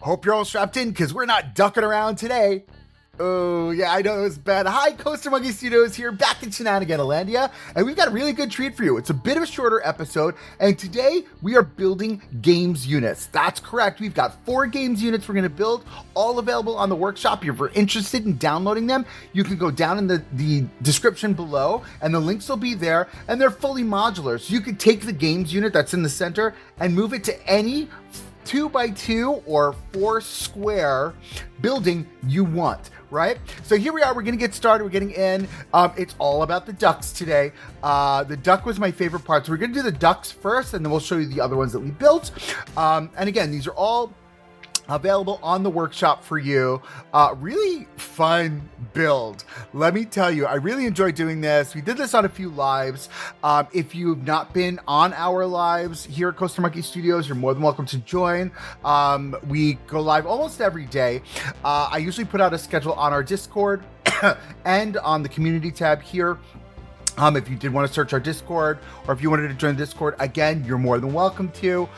Hope you're all strapped in because we're not ducking around today. Oh, yeah, I know it was bad. Hi, Coaster Monkey Studios here, back in Shenaniganilandia, and we've got a really good treat for you. It's a bit of a shorter episode, and today we are building games units. That's correct. We've got 4 games units we're going to build, all available on the workshop. If you're interested in downloading them, you can go down in the description below, and the links will be there, and they're fully modular. So you can take the games unit that's in the center and move it to any 2x2 or 4 square building you want. Right? So here we are. We're going to get started. We're getting in. It's all about the ducks today. The duck was my favorite part. So we're going to do the ducks first, and then we'll show you the other ones that we built. And again, these are all available on the workshop for you. Really fun build. Let me tell you, I really enjoyed doing this. We did this on a few lives. If you've not been on our lives here at Coaster Monkey Studios, you're more than welcome to join. We go live almost every day. I usually put out a schedule on our Discord and on the community tab here. If you did want to search our Discord, or if you wanted to join the Discord, again, you're more than welcome to.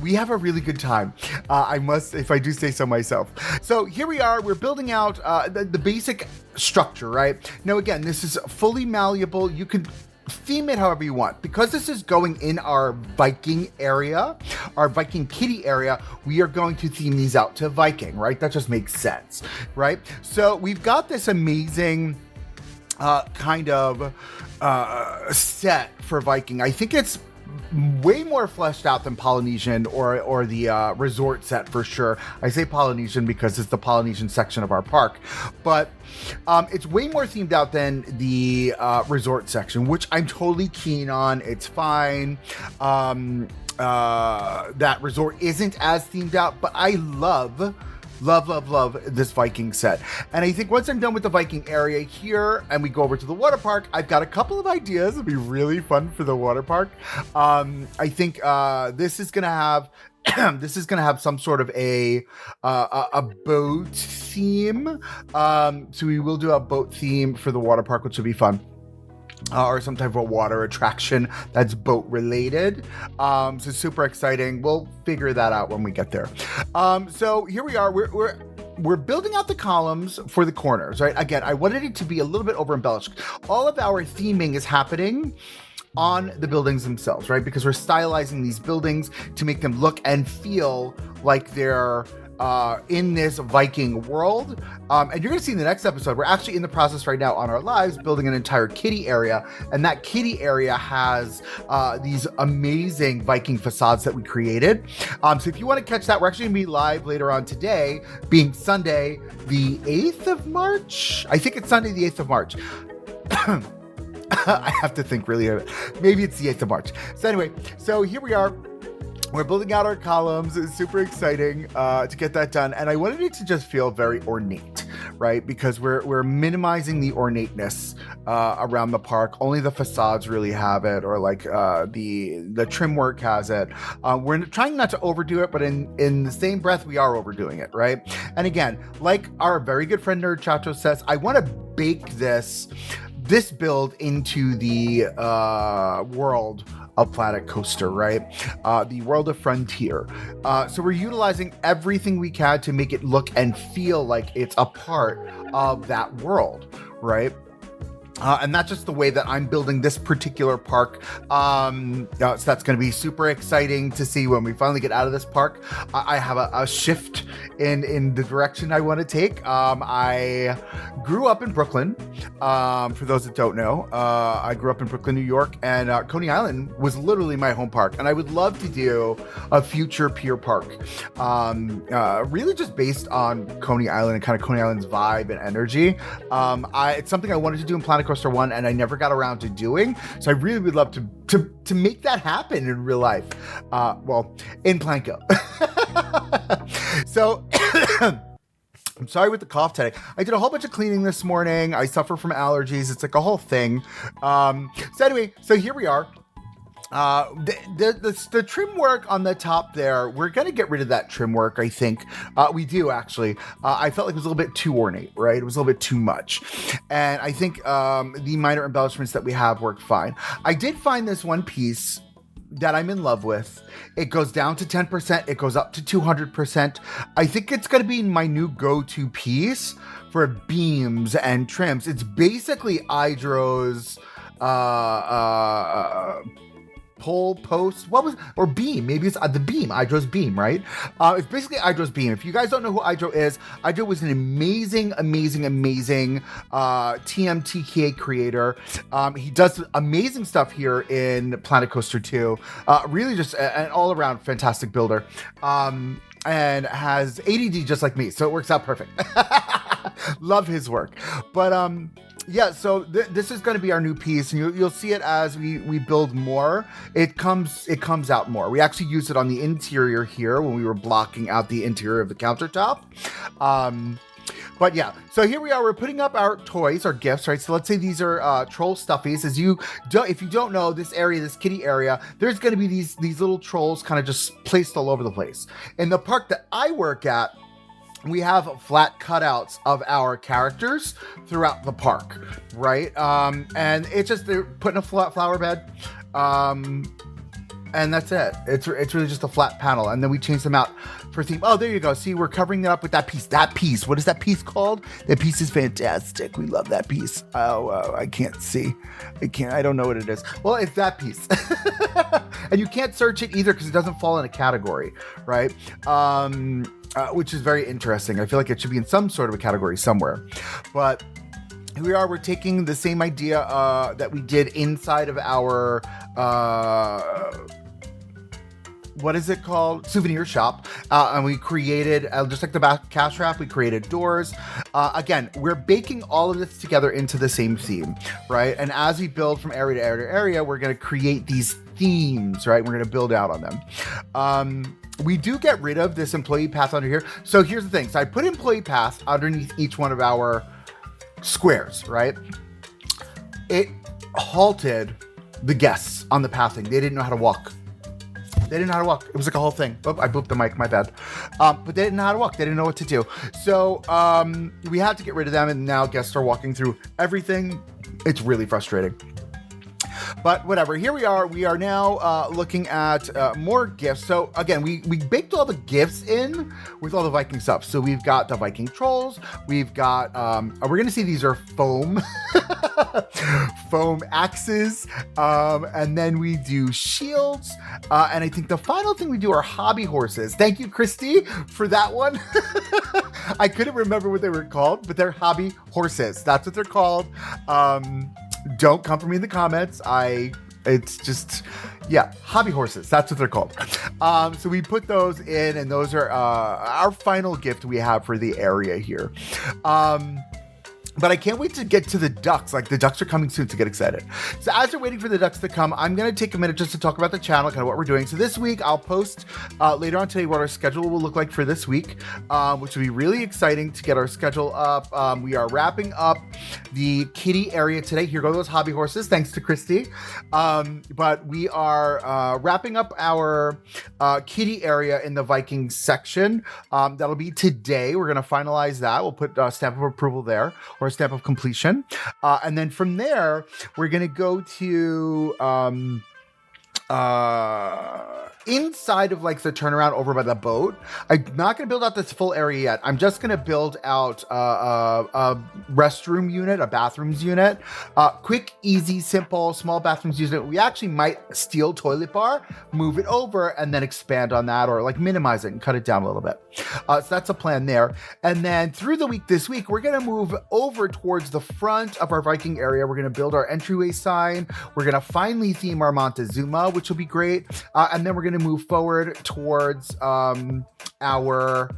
We have a really good time. I must, if I do say so myself. So here we are. We're building out the basic structure, right? Now, again, this is fully malleable. You can theme it however you want. Because this is going in our Viking area, our Viking kitty area, we are going to theme these out to Viking, right? That just makes sense, right? So we've got this amazing kind of set for Viking. I think it's way more fleshed out than Polynesian or the resort set for sure. I say Polynesian because it's the Polynesian section of our park, but it's way more themed out than the resort section, which I'm totally keen on. It's fine. That resort isn't as themed out, but I love this Viking set. And I think once I'm done with the Viking area here and we go over to the water park, I've got a couple of ideas. It'll be really fun for the water park. I think this is gonna have some sort of a boat theme. So we will do a boat theme for the water park, which will be fun. Or some type of a water attraction that's boat related. So super exciting. We'll figure that out when we get there. So here we are. We're building out the columns for the corners, right? Again, I wanted it to be a little bit over embellished. All of our theming is happening on the buildings themselves, right? Because we're stylizing these buildings to make them look and feel like they're in this Viking world. And you're going to see in the next episode, we're actually in the process right now on our lives building an entire kitty area. And that kitty area has these amazing Viking facades that we created. So if you want to catch that, we're actually going to be live later on today, being Sunday, the 8th of March. I think it's Sunday, the 8th of March. I have to think really. Maybe it's the 8th of March. So anyway, so here we are. We're building out our columns. It's super exciting to get that done. And I wanted it to just feel very ornate, right? Because we're minimizing the ornateness around the park. Only the facades really have it, or like the trim work has it. We're trying not to overdo it, but in the same breath, we are overdoing it, right? And again, like our very good friend Nerd Chacho says, I want to bake this build into the world of Planet Coaster, right? The world of Frontier. So we're utilizing everything we can to make it look and feel like it's a part of that world, right? And that's just the way that I'm building this particular park. So that's going to be super exciting to see when we finally get out of this park. I have a shift in the direction I want to take. I grew up in Brooklyn. For those that don't know, I grew up in Brooklyn, New York, and Coney Island was literally my home park. And I would love to do a future pier park, really just based on Coney Island and kind of Coney Island's vibe and energy. It's something I wanted to do in Planet Coaster 1, and I never got around to doing. So I really would love to make that happen in real life. Well, in Planko. So I'm sorry with the cough today. I did a whole bunch of cleaning this morning. I suffer from allergies. It's like a whole thing. So anyway, so here we are. The trim work on the top there, we're going to get rid of that trim work, I think. We do, actually. I felt like it was a little bit too ornate, right? It was a little bit too much. And I think the minor embellishments that we have worked fine. I did find this one piece that I'm in love with. It goes down to 10%. It goes up to 200%. I think it's going to be my new go-to piece for beams and trims. It's basically Idro's pole post, or beam, maybe it's the beam, Idro's beam, right? It's basically Idro's beam. If you guys don't know who Idro is, Idro was an amazing TMTK creator. He does amazing stuff here in Planet Coaster 2. Really just an all-around fantastic builder, and has ADD just like me, so it works out perfect. Love his work. But yeah, so this is going to be our new piece, and you'll see it as we build more. It comes out more. We actually used it on the interior here when we were blocking out the interior of the countertop. But yeah, so here we are. We're putting up our toys, our gifts, right? So let's say these are troll stuffies. If you don't know this area, this kitty area, there's going to be these little trolls kind of just placed all over the place. In the park that I work at, we have flat cutouts of our characters throughout the park, right? And it's just, they're putting a flat flower bed, and that's it. It's really just a flat panel, and then we change them out for theme. Oh, there you go. See, we're covering it up with that piece. That piece. What is that piece called? That piece is fantastic. We love that piece. Oh, I can't see. I don't know what it is. Well, it's that piece. And you can't search it either because it doesn't fall in a category, right? Which is very interesting. I feel like it should be in some sort of a category somewhere. But here we are. We're taking the same idea that we did inside of our what is it called? Souvenir shop. And we created, just like the back cash wrap, we created doors. Again, we're baking all of this together into the same theme, right? And as we build from area to area to area, we're going to create these themes, right? We're going to build out on them. We do get rid of this employee path under here. So here's the thing. So I put employee path underneath each one of our squares, right? It halted the guests on the pathing. They didn't know how to walk. It was like a whole thing. Oh, I booped the mic, my bad. But they didn't know how to walk. They didn't know what to do. So we had to get rid of them, and now guests are walking through everything. It's really frustrating. But whatever, here we are. We are now looking at more gifts. So again, we baked all the gifts in with all the Viking stuff. So we've got the Viking trolls. We've got, we're going to see these are foam, foam axes. And then we do shields. And I think the final thing we do are hobby horses. Thank you, Christy, for that one. I couldn't remember what they were called, but they're hobby horses. That's what they're called. Don't come for me in the comments. It's just, yeah, hobby horses. That's what they're called. So we put those in, and those are our final gift we have for the area here. But I can't wait to get to the ducks. Like, the ducks are coming soon, so get excited. So as we're waiting for the ducks to come, I'm going to take a minute just to talk about the channel, kind of what we're doing. So this week, I'll post later on today what our schedule will look like for this week, which will be really exciting to get our schedule up. We are wrapping up the kitty area today. Here go those hobby horses, thanks to Christy. But we are wrapping up our kitty area in the Viking section. That'll be today. We're going to finalize that. We'll put a stamp of approval there, or a stamp of completion. And then from there, we're going to go to inside of like the turnaround over by the boat. I'm not going to build out this full area yet. I'm just going to build out a restroom unit, a bathrooms unit, quick, easy, simple, small bathrooms unit. We actually might steal toilet bar, move it over, and then expand on that, or like minimize it and cut it down a little bit. So that's a plan there. And then through the week, this week, we're going to move over towards the front of our Viking area. We're going to build our entryway sign. We're going to finally theme our Montezuma, which will be great. And then we're going to move forward towards our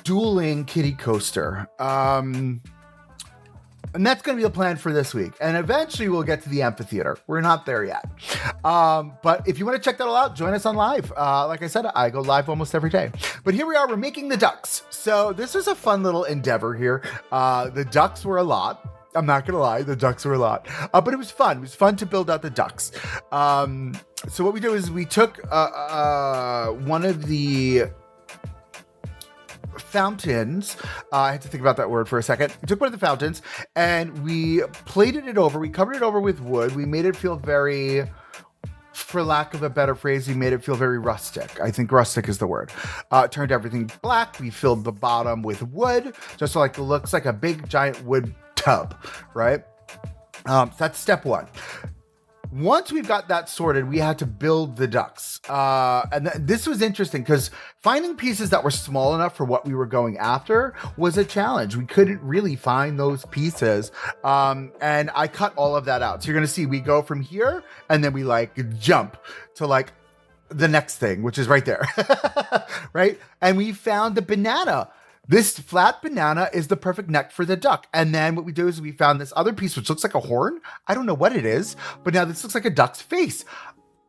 dueling kitty coaster. And that's going to be the plan for this week. And eventually we'll get to the amphitheater. We're not there yet. But if you want to check that all out, join us on live. Like I said, I go live almost every day. But here we are. We're making the ducks. So this is a fun little endeavor here. The ducks were a lot. I'm not going to lie. The ducks were a lot. But it was fun. It was fun to build out the ducks. So what we did is we took one of the fountains. I had to think about that word for a second. We took one of the fountains and we plated it over. We covered it over with wood. We made it feel very for lack of a better phrase, we made it feel very rustic. I think rustic is the word. Turned everything black. We filled the bottom with wood, just so like it looks like a big giant wood tub, right? So that's step one. Once we've got that sorted, we had to build the ducks. And this was interesting because finding pieces that were small enough for what we were going after was a challenge. We couldn't really find those pieces. And I cut all of that out. So you're going to see we go from here and then we like jump to like the next thing, which is right there. Right. And we found the banana. This flat banana is the perfect neck for the duck. And then what we do is we found this other piece, which looks like a horn. I don't know what it is, but now this looks like a duck's face.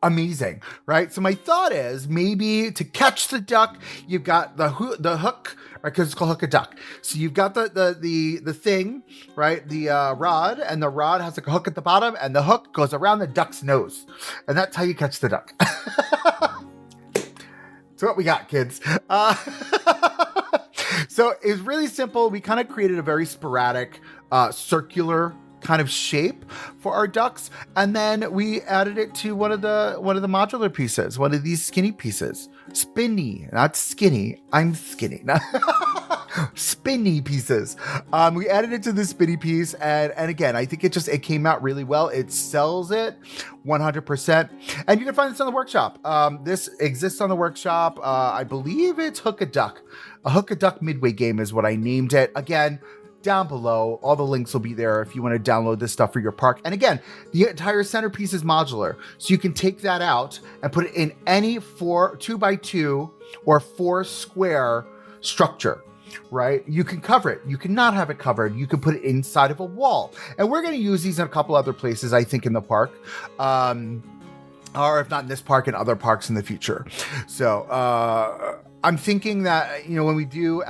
Amazing, right? So my thought is maybe to catch the duck, you've got the hook, right? Because it's called hook a duck. So you've got the thing, right? The rod, and the rod has like a hook at the bottom, and the hook goes around the duck's nose. And that's how you catch the duck. So what we got, kids. So it was really simple. We kind of created a very sporadic, circular kind of shape for our ducks, and then we added it to one of the modular pieces, one of these skinny pieces. Spinny, not skinny. I'm skinny. Spinny pieces. We added it to the spinny piece, and again, I think it came out really well. It sells it 100%, and you can find this on the workshop. This exists on the workshop. I believe it's Hook a Duck. A Hook a Duck Midway game is what I named it. Again, down below, all the links will be there if you want to download this stuff for your park. And again, the entire centerpiece is modular, so you can take that out and put it in any 2x2 or 4 square structure. Right? You can cover it. You cannot have it covered. You can put it inside of a wall. And we're going to use these in a couple other places, I think, in the park. Or if not in this park, in other parks in the future. So I'm thinking that, when we do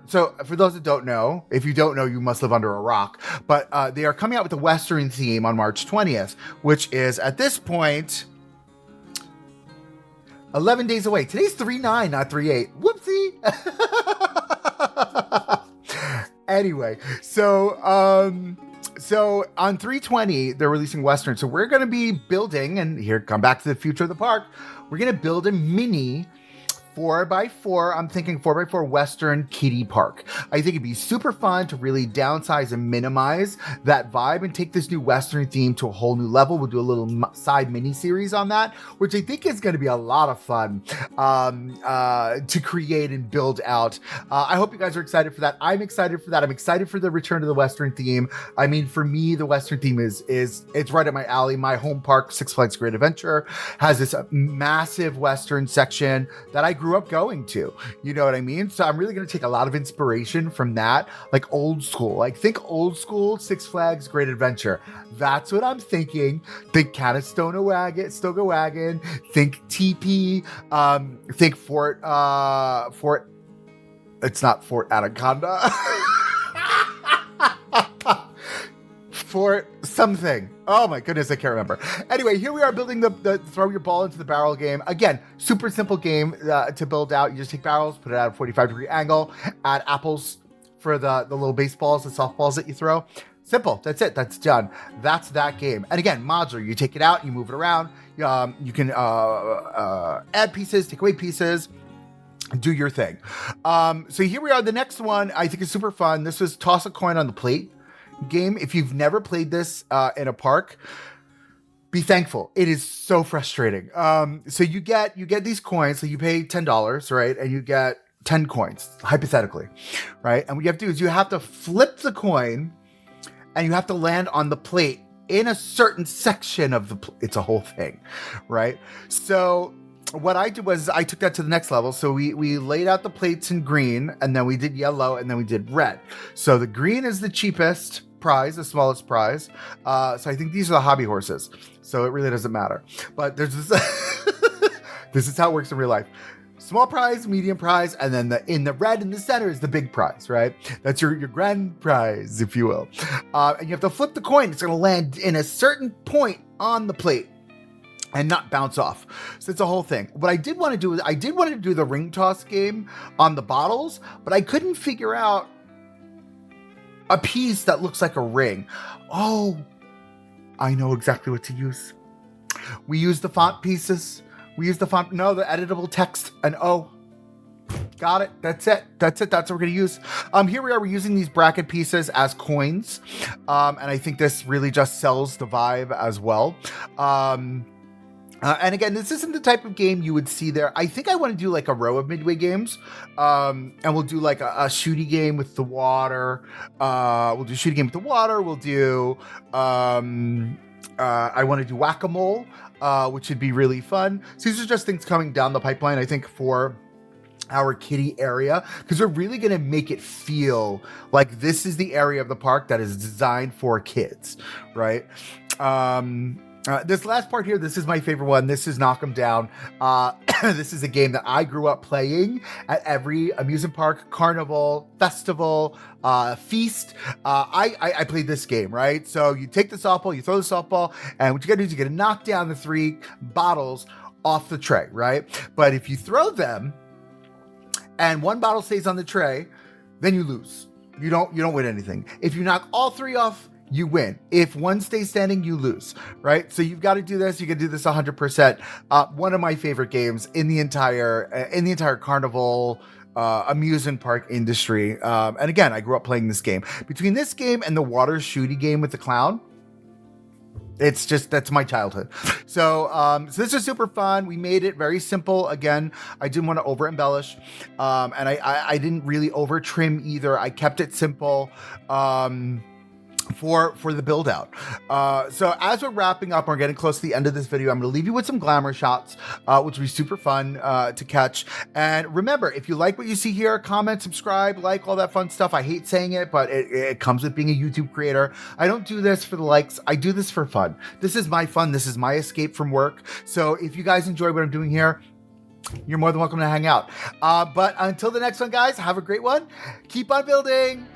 so for those that don't know, if you don't know, you must live under a rock, but they are coming out with a Western theme on March 20th, which is at this point 11 days away. Today's 3/9, not 3/8. Whoopsie. Anyway, so on 3/20, they're releasing Western. So we're going to be building, and here, come back to the future of the park. We're going to build a mini 4x4, I'm thinking 4x4 Western kiddie park. I think it'd be super fun to really downsize and minimize that vibe and take this new Western theme to a whole new level. We'll do a little side mini series on that, which I think is going to be a lot of fun to create and build out. I hope you guys are excited for that. I'm excited for that. I'm excited for the return to the Western theme. I mean, for me, the Western theme is it's right up my alley. My home park, Six Flags Great Adventure, has this massive Western section that I grew up going to, you know what I mean? So I'm really going to take a lot of inspiration from that, like old school, think old school Six Flags Great Adventure. That's what I'm thinking. Think Canastona Wagon, think TP, think Fort, it's not Fort Anaconda. For something. Oh my goodness, I can't remember. Anyway, here we are building the throw your ball into the barrel game. Again, super simple game to build out. You just take barrels, put it at a 45-degree angle, add apples for the little baseballs, the softballs that you throw. Simple. That's it. That's done. That's that game. And again, modular. You take it out, you move it around. You can add pieces, take away pieces. Do your thing. So here we are. The next one I think is super fun. This was toss a coin on the plate game. If you've never played this in a park, be thankful. It is so frustrating. So you get these coins. So you pay $10, right? And you get 10 coins, hypothetically, right? And what you have to do is you have to flip the coin and you have to land on the plate in a certain section of it's a whole thing, right? So what I did was I took that to the next level. So we laid out the plates in green, and then we did yellow, and then we did red. So the green is the cheapest prize, the smallest prize. So I think these are the hobby horses. So it really doesn't matter. But there's this. This is how it works in real life. Small prize, medium prize, and then in the red in the center is the big prize, right? That's your grand prize, if you will. And you have to flip the coin. It's going to land in a certain point on the plate and not bounce off. So it's a whole thing. What I did want to do is I did want to do the ring toss game on the bottles, but I couldn't figure out a piece that looks like a ring. Oh, I know exactly what to use. We use the font pieces. We use the editable text and got it. That's it. That's what we're going to use. Here we are. We're using these bracket pieces as coins. And I think this really just sells the vibe as well. And again, this isn't the type of game you would see there. I think I want to do like a row of Midway games. And we'll do like a shooty game with the water. We'll do shooty game with the water. We'll do, I want to do whack-a-mole, which would be really fun. So these are just things coming down the pipeline, I think, for our kiddie area, because we're really going to make it feel like this is the area of the park that is designed for kids, right? This last part here, this is my favorite one. This is Knock 'em Down. This is a game that I grew up playing at every amusement park, carnival, festival, feast. I played this game, right? So you take the softball, you throw the softball, and what you gotta do is you gotta knock down the 3 bottles off the tray, right? But if you throw them and 1 bottle stays on the tray, then you lose. You don't win anything. If you knock all 3 off, you win. If 1 stays standing, you lose, right? So you've got to do this. You can do this 100%. One of my favorite games in the entire carnival amusement park industry. And again, I grew up playing this game. Between this game and the water shooty game with the clown, that's my childhood. So this is super fun. We made it very simple. Again, I didn't want to over embellish. And I didn't really over trim either. I kept it simple. For the build out. So as we're wrapping up, we're getting close to the end of this video. I'm going to leave you with some glamour shots, which will be super fun to catch. And remember, if you like what you see here, comment, subscribe, like, all that fun stuff. I hate saying it, but it comes with being a YouTube creator. I don't do this for the likes. I do this for fun. This is my fun. This is my escape from work. So if you guys enjoy what I'm doing here, you're more than welcome to hang out. But until the next one, guys, have a great one. Keep on building.